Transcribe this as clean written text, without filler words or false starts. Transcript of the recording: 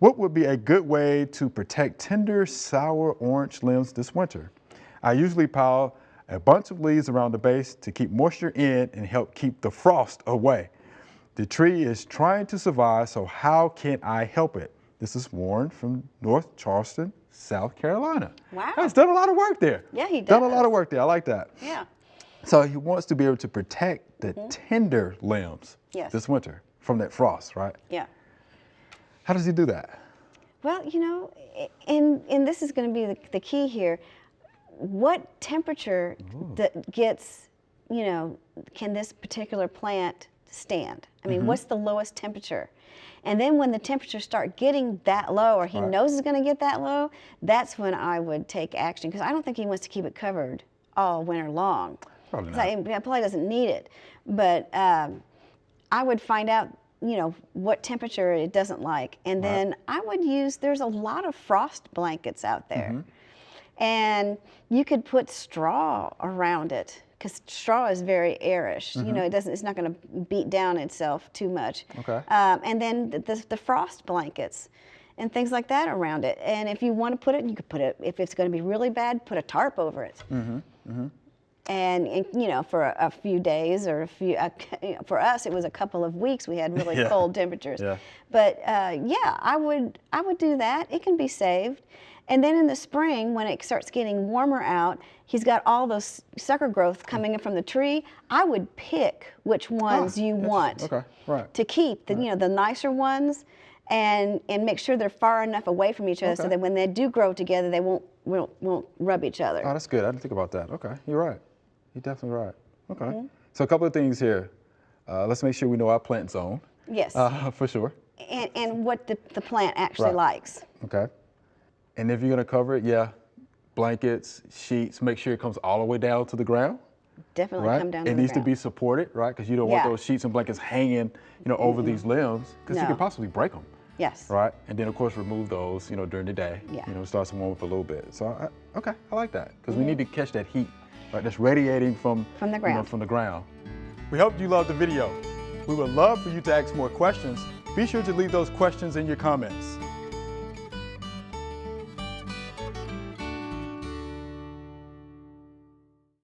What would be a good way to protect tender, sour orange limbs this winter? I usually pile a bunch of leaves around the base to keep moisture in and help keep the frost away. The tree is trying to survive, so how can I help it? This is Warren from North Charleston, South Carolina. Wow. He's done a lot of work there. Yeah, he does. Done a lot of work there. I like that. Yeah. So he wants to be able to protect the tender limbs this winter from that frost, right? Yeah. How does he do that? Well, you know, and this is going to be the key here. What temperature that gets, you know, can this particular plant stand? I mean, what's the lowest temperature? And then when the temperatures start getting that low, or he knows it's going to get that low, that's when I would take action, because I don't think he wants to keep it covered all winter long. Probably not. He probably doesn't need it. But I would find out, you know, what temperature it doesn't like. And then I would use, there's a lot of frost blankets out there. And you could put straw around it, because straw is very airish. You know, it's not going to beat down itself too much. Okay. And then the frost blankets and things like that around it. And if you want to put it, you could put it, if it's going to be really bad, put a tarp over it. And you know, for a few days, or for us, it was a couple of weeks. We had really cold temperatures. But yeah, I would do that. It can be saved. And then in the spring, when it starts getting warmer out, he's got all those sucker growth coming in from the tree. I would pick which ones you want to keep, the, you know, the nicer ones, and make sure they're far enough away from each other so that when they do grow together, they won't rub each other. Oh, that's good. I didn't think about that. Okay, you're right. You're definitely right. Okay. So a couple of things here. Let's make sure we know our plant zone. Yes. For sure. And what the plant actually likes. Okay. And if you're going to cover it, blankets, sheets, make sure it comes all the way down to the ground. Definitely come down to the ground. It needs to be supported, right? Because you don't want those sheets and blankets hanging, you know, over these limbs, because you could possibly break them. Yes. Right? And then, of course, remove those, you know, during the day. Yeah. You know, start to warm up a little bit. So, okay, I like that, because we need to catch that heat, right? That's radiating from the ground. You know, from the ground. We hope you loved the video. We would love for you to ask more questions. Be sure to leave those questions in your comments.